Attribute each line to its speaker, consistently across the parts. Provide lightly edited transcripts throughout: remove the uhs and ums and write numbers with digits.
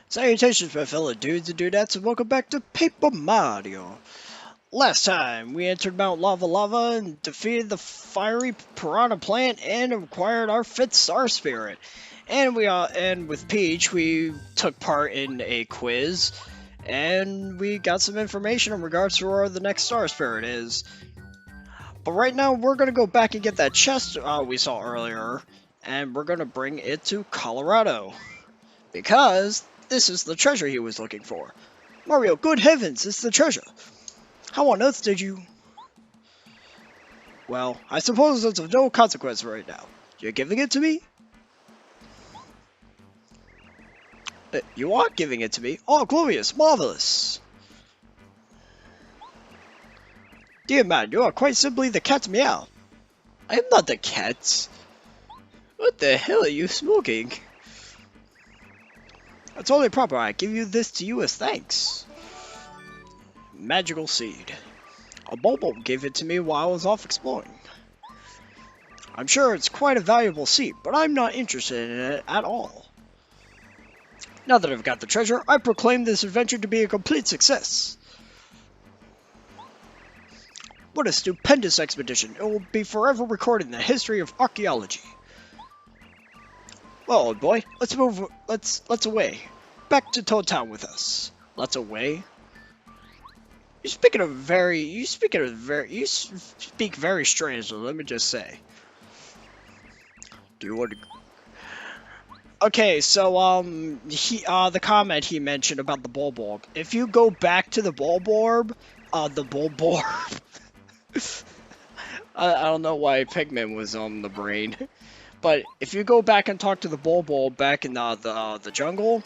Speaker 1: Salutations, my fellow dudes and dudettes, and welcome back to Paper Mario. Last time, we entered Mount Lava Lava and defeated the fiery piranha plant and acquired our 5th star spirit. And with Peach, we took part in a quiz, and we got some information in regards to where the next star spirit is. But right now, we're gonna go back and get that chest we saw earlier, and we're gonna bring it to Colorado. Because this is the treasure he was looking for. Mario, good heavens, it's the treasure. How on earth did you... Well, I suppose it's of no consequence right now. You're giving it to me? You are giving it to me? Oh, glorious, marvelous. Dear man, you are quite simply the cat's meow. I am not the cat. What the hell are you smoking? It's only proper I give you this to you as thanks. Magical seed. A Bobo gave it to me while I was off exploring. I'm sure it's quite a valuable seed, but I'm not interested in it at all. Now that I've got the treasure, I proclaim this adventure to be a complete success. What a stupendous expedition. It will be forever recorded in the history of archaeology. Well, old boy, let's away. Back to Toad Town with us. Let's away. You speak very strangely, let me just say. Do you want to... Okay, so, the comment he mentioned about the Bulborb. If you go back to the Bulborb, I don't know why Pigman was on the brain. But if you go back and talk to the Bulborb back in the jungle,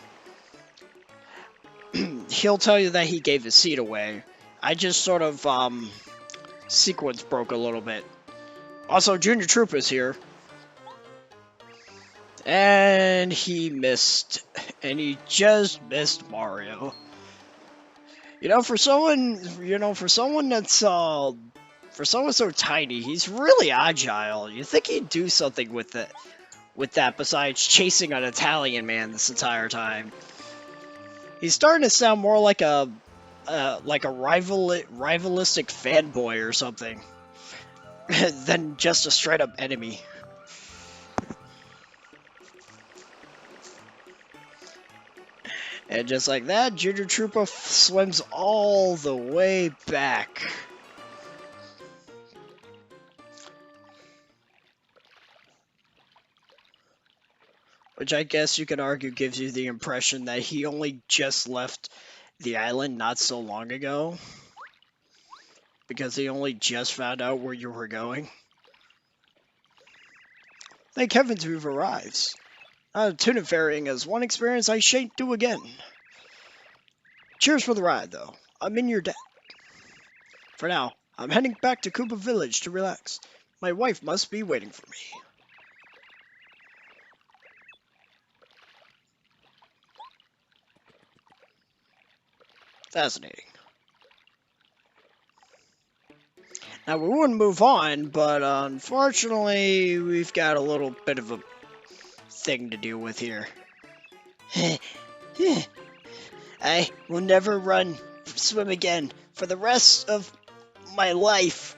Speaker 1: he'll tell you that he gave his seed away. I just sort of, sequence broke a little bit. Also, Junior Trooper's here. And he missed. And he just missed Mario. For someone so tiny, he's really agile. You think he'd do something with that besides chasing an Italian man this entire time. He's starting to sound more like a rivalistic fanboy or something than just a straight up enemy. And just like that, Junior Trooper swims all the way back. Which I guess you could argue gives you the impression that he only just left the island not so long ago. Because he only just found out where you were going. Thank heavens we've arrived. Tuna ferrying is one experience I shan't do again. Cheers for the ride, though. I'm in your debt. For now, I'm heading back to Koopa Village to relax. My wife must be waiting for me. Fascinating. Now, we wouldn't move on, but unfortunately, we've got a little bit of a thing to deal with here. I will never swim again for the rest of my life.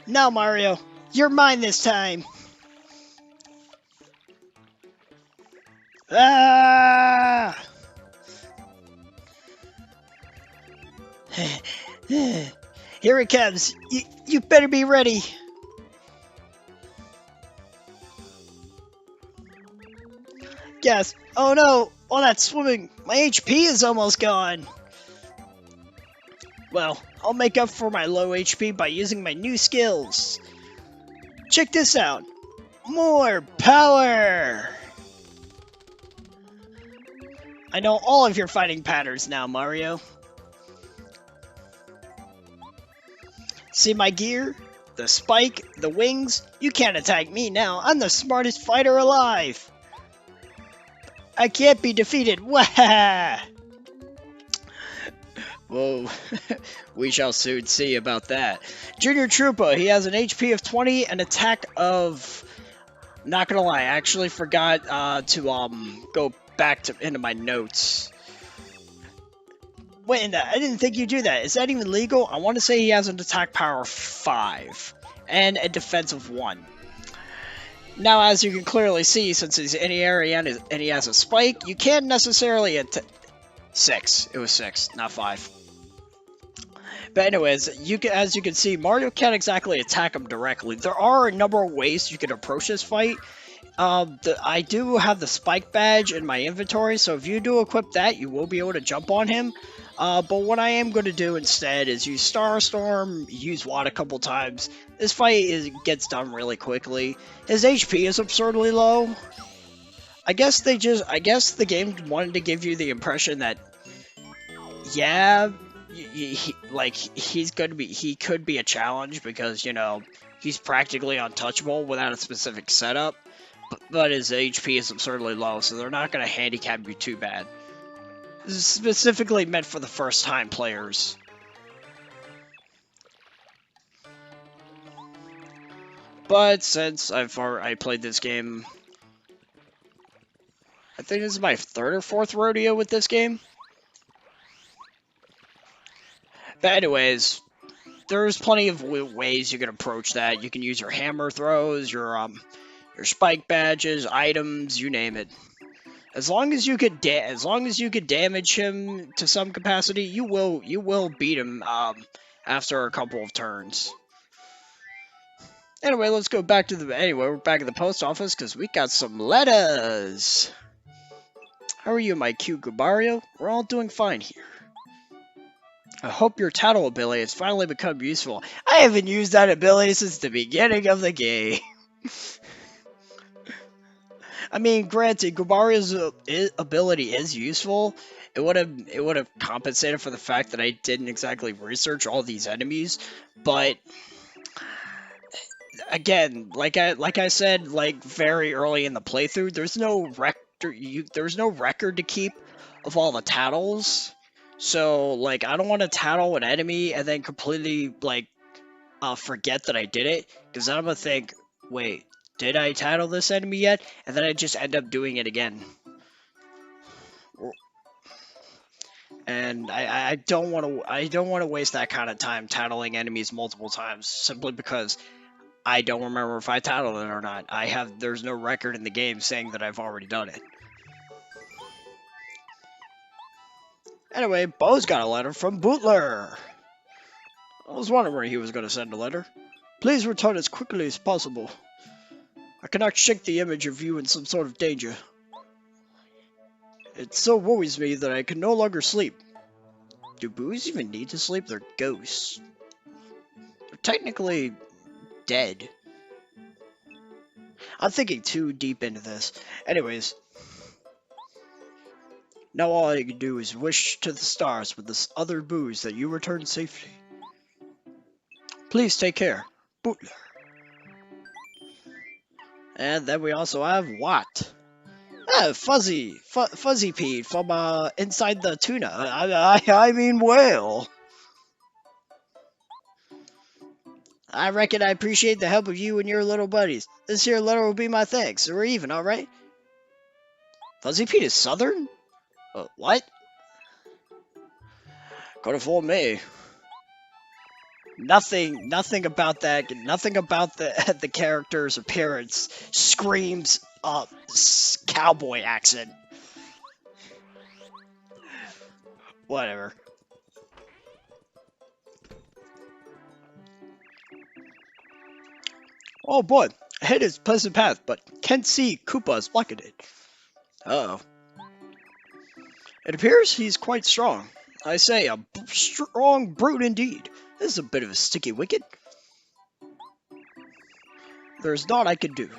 Speaker 1: Now, Mario, you're mine this time. Ah! Here it comes. You better be ready. Yes. Oh no. All that swimming. My HP is almost gone. Well, I'll make up for my low HP by using my new skills. Check this out. More power. I know all of your fighting patterns now, Mario. See my gear? The spike, the wings? You can't attack me now. I'm the smartest fighter alive. I can't be defeated. Wah! Whoa. We shall soon see about that. Junior Trooper, he has an HP of 20, an attack of Not gonna lie, I actually forgot to go back to into my notes. Wait, I didn't think you do that. Is that even legal? I want to say he has an attack power of 5 and a defense of 1. Now, as you can clearly see, since he's in the area and he has a spike, you can't necessarily 6. It was 6, not 5. But anyways, as you can see, Mario can't exactly attack him directly. There are a number of ways you can approach this fight. I do have the spike badge in my inventory, so if you do equip that, you will be able to jump on him. But what I am going to do instead is use Star Storm, use Watt a couple times. This fight gets done really quickly. His HP is absurdly low. I guess the game wanted to give you the impression that, yeah, he could be a challenge because, you know, he's practically untouchable without a specific setup. But his HP is absurdly low, so they're not going to handicap you too bad. This is specifically meant for the first-time players. But since I played this game, I think this is my 3rd or 4th rodeo with this game. But anyways, there's plenty of ways you can approach that. You can use your hammer throws, your spike badges, items, you name it. As long as you could damage him to some capacity, you will beat him after a couple of turns. Anyway, let's go back to we're back at the post office because we got some letters. How are you, my cute Gubario? We're all doing fine here. I hope your tattle ability has finally become useful. I haven't used that ability since the beginning of the game. I mean, granted, Gubario's ability is useful. It would have compensated for the fact that I didn't exactly research all these enemies, but again, like I said, like very early in the playthrough, there's no record to keep of all the tattles. So, like, I don't want to tattle an enemy and then completely, like, forget that I did it, because then I'm gonna think, wait, did I tattle this enemy yet? And then I just end up doing it again. And I don't want to waste that kind of time tattling enemies multiple times, simply because I don't remember if I tattled it or not. There's no record in the game saying that I've already done it. Anyway, Bo's got a letter from Bootler. I was wondering where he was going to send a letter. Please return as quickly as possible. I cannot shake the image of you in some sort of danger. It so worries me that I can no longer sleep. Do boos even need to sleep? They're ghosts. They're technically dead. I'm thinking too deep into this. Anyways. Now all I can do is wish to the stars with this other boos that you return safely. Please take care. Bootler. And then we also have Watt. Fuzzy Pete from inside the tuna. I mean whale. I reckon I appreciate the help of you and your little buddies. This here letter will be my thanks. We're even, alright? Fuzzy Pete is Southern? What? Could have fooled me. Nothing about the character's appearance screams cowboy accent. Whatever. Oh boy, ahead is pleasant path, but can't see Koopa's blocking it. Uh-oh. It appears he's quite strong. I say, a strong brute indeed. This is a bit of a sticky wicket. There's naught I can do.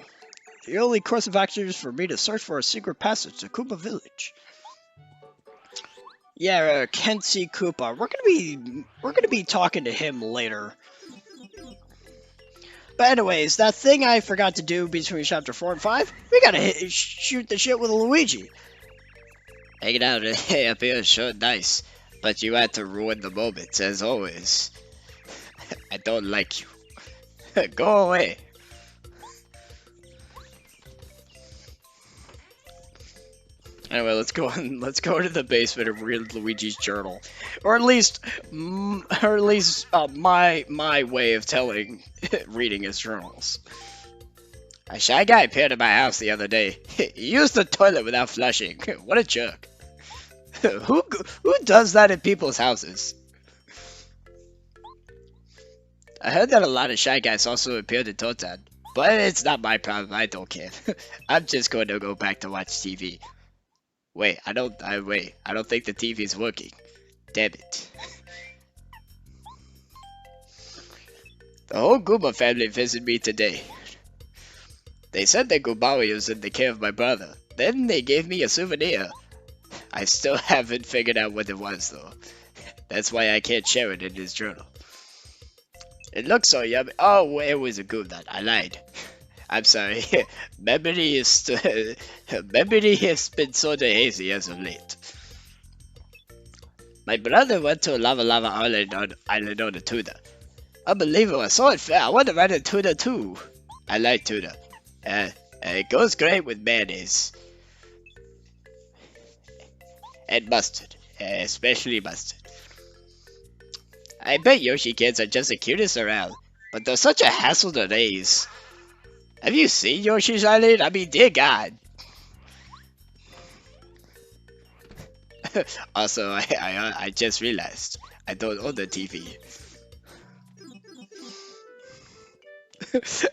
Speaker 1: The only course of action is for me to search for a secret passage to Koopa Village. Yeah, can't see Koopa. We're gonna be talking to him later. But anyways, that thing I forgot to do between chapter 4 and 5, we gotta shoot the shit with a Luigi. Hanging out up here is sure nice, but you had to ruin the moment, as always. I don't like you. Go away. Anyway, let's go to the basement and read Luigi's journal, or at least, my way of telling, reading his journals. A shy guy appeared at my house the other day. He used the toilet without flushing. What a jerk! who does that in people's houses? I heard that a lot of shy guys also appeared in Totan, but it's not my problem. I don't care. I'm just going to go back to watch TV. Wait, I don't think the TV's working. Damn it. The whole Goomba family visited me today. They said that Goomawi was in the care of my brother. Then they gave me a souvenir. I still haven't figured out what it was though. That's why I can't share it in his journal. It looks so yummy. Oh, it was a Goomba. I lied. I'm sorry. Memory has been sort of hazy as of late. My brother went to Lava Lava Island on a tuna. Unbelievable, so unfair. I want to ride a tuna too. I like tuna. It goes great with mayonnaise. And mustard. Especially mustard. I bet Yoshi kids are just the cutest around. But they're such a hassle to raise. Have you seen Yoshi's Island? I mean, dear God. Also, I just realized I don't own the TV.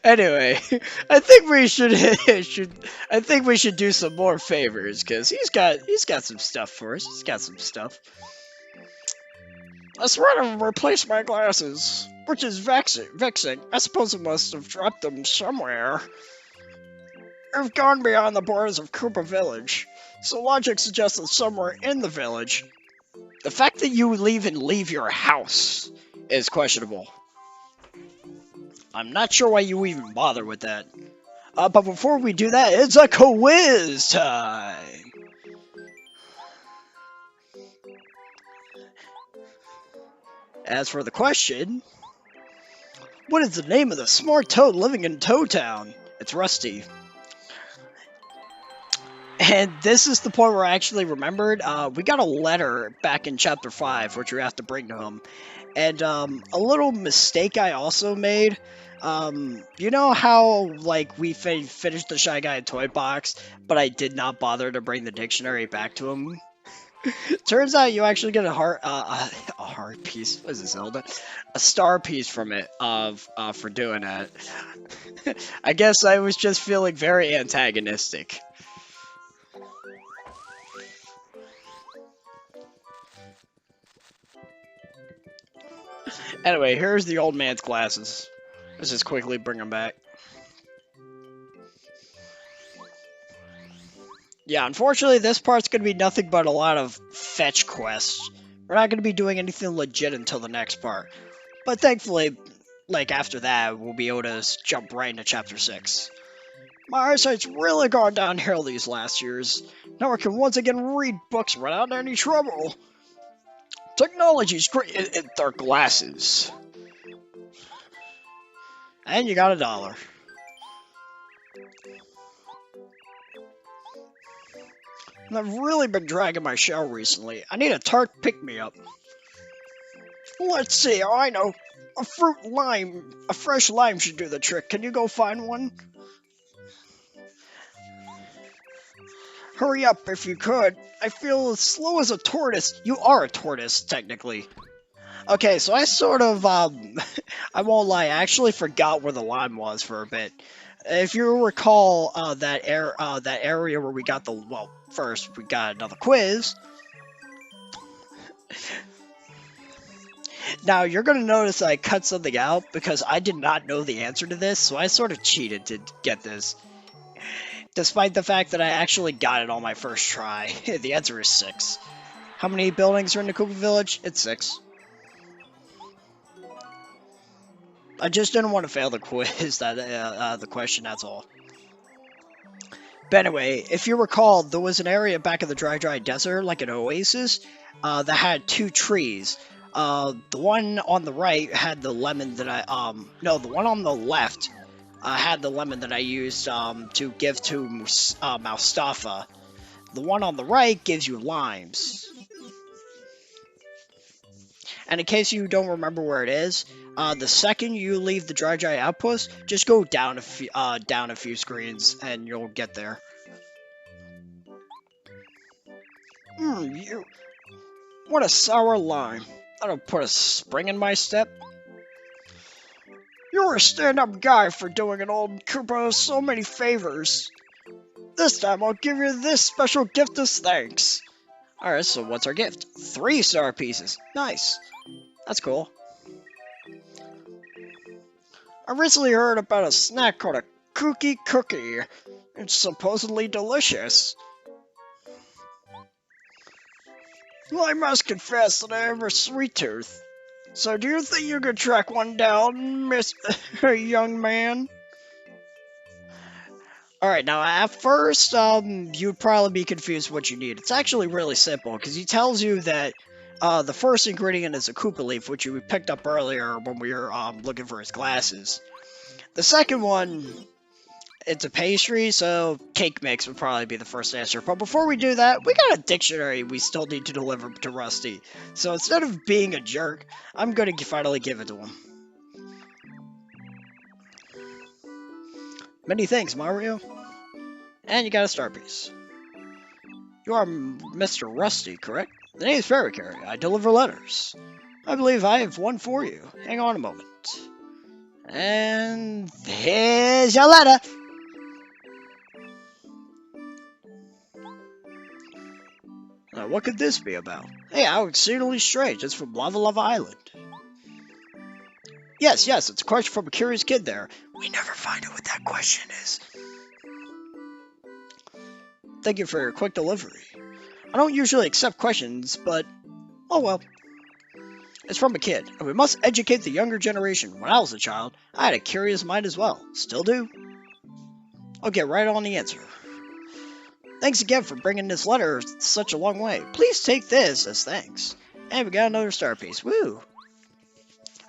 Speaker 1: Anyway, I think we should do some more favors because he's got some stuff for us. He's got some stuff. I swear to replace my glasses, which is vexing. I suppose I must have dropped them somewhere. I've gone beyond the borders of Koopa Village, so logic suggests that somewhere in the village. The fact that you leave your house is questionable. I'm not sure why you even bother with that. But before we do that, it's a quiz time! As for the question, what is the name of the smart toad living in Toad Town? It's Rusty. And this is the point where I actually remembered, we got a letter back in Chapter 5, which we have to bring to him. And, a little mistake I also made, you know how, like, we finished the Shy Guy Toy Box, but I did not bother to bring the dictionary back to him? Turns out you actually get a heart piece. What is this, Zelda? A star piece from it for doing that. I guess I was just feeling very antagonistic. Anyway, here's the old man's glasses. Let's just quickly bring them back. Yeah, unfortunately, this part's going to be nothing but a lot of fetch quests. We're not going to be doing anything legit until the next part. But thankfully, like, after that, we'll be able to jump right into Chapter 6. My eyesight's really gone downhill these last years. Now I can once again read books without any trouble. Technology's great in their glasses. And you got $1. I've really been dragging my shell recently. I need a tart pick-me-up. Let's see, oh, I know. A fresh lime should do the trick. Can you go find one? Hurry up if you could. I feel as slow as a tortoise. You are a tortoise, technically. Okay, so I sort of, I won't lie, I actually forgot where the lime was for a bit. If you recall, that area where we got first we got another quiz. Now, you're gonna notice I cut something out because I did not know the answer to this, so I sort of cheated to get this. Despite the fact that I actually got it on my first try. The answer is 6. How many buildings are in the Koopa Village? It's 6. I just didn't want to fail the quiz, the question, that's all. But anyway, if you recall, there was an area back in the dry desert, like an oasis, that had 2 trees. The one on the right had the lemon that no, the one on the left had the lemon that I used to give to Mustafa The one on the right gives you limes. And in case you don't remember where it is, the second you leave the Dry Dry Outpost, just go down a few screens and you'll get there. You... What a sour lime. That'll put a spring in my step. You're a stand-up guy for doing an old Koopa so many favors. This time I'll give you this special gift as thanks. Alright, so what's our gift? 3 star pieces. Nice. That's cool. I recently heard about a snack called a Kooky Cookie. It's supposedly delicious. Well, I must confess that I have a sweet tooth. So do you think you could track one down, Miss young man? Alright, now at first, you'd probably be confused what you need. It's actually really simple, because he tells you that the first ingredient is a Koopa leaf, which we picked up earlier when we were looking for his glasses. The second one, it's a pastry, so cake mix would probably be the first answer. But before we do that, we got a dictionary we still need to deliver to Rusty. So instead of being a jerk, I'm going to finally give it to him. Many thanks, Mario. And you got a star piece. You are Mr. Rusty, correct? The name is Fairy Carry. I deliver letters. I believe I have one for you. Hang on a moment. And here's your letter. Now, what could this be about? Hey, how exceedingly strange. It's from Lava Lava Island. Yes, it's a question from a curious kid there. We never find out what that question is. Thank you for your quick delivery. I don't usually accept questions, but oh well. It's from a kid, and we must educate the younger generation. When I was a child, I had a curious mind as well. Still do. I'll get right on the answer. Thanks again for bringing this letter such a long way. Please take this as thanks. And we got another star piece. Woo!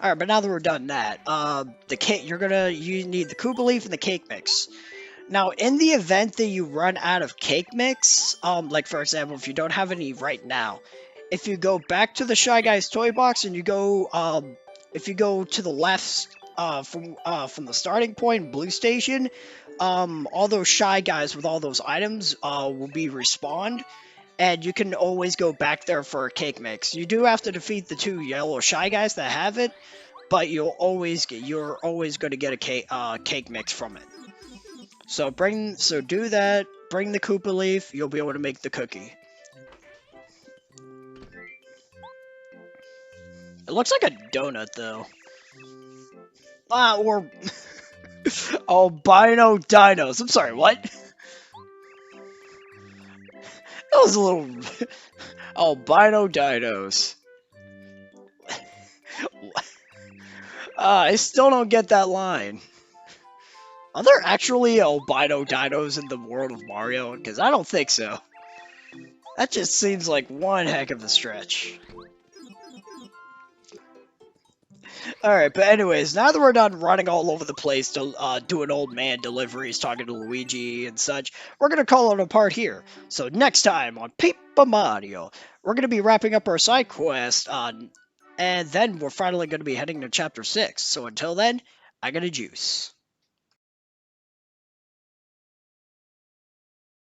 Speaker 1: Alright, but now that we're done that, the cake, you need the Koopa leaf and the cake mix. Now, in the event that you run out of cake mix, like for example, if you don't have any right now, if you go back to the Shy Guys toy box and you go, if you go to the left, from the starting point, Blue Station, all those Shy Guys with all those items, will be respawned, and you can always go back there for a cake mix. You do have to defeat the 2 yellow Shy Guys that have it, but you're always going to get a cake mix from it. So do that, bring the Koopa leaf, you'll be able to make the cookie. It looks like a donut, though. Or... albino dinos. I'm sorry, what? That was a little... albino dinos. I still don't get that line. Are there actually albino dinos in the world of Mario? Because I don't think so. That just seems like one heck of a stretch. Alright, but anyways, now that we're done running all over the place to doing old man deliveries, talking to Luigi and such, we're going to call it a part here. So next time on Paper Mario, we're going to be wrapping up our side quest, and then we're finally going to be heading to Chapter 6. So until then, I got a juice.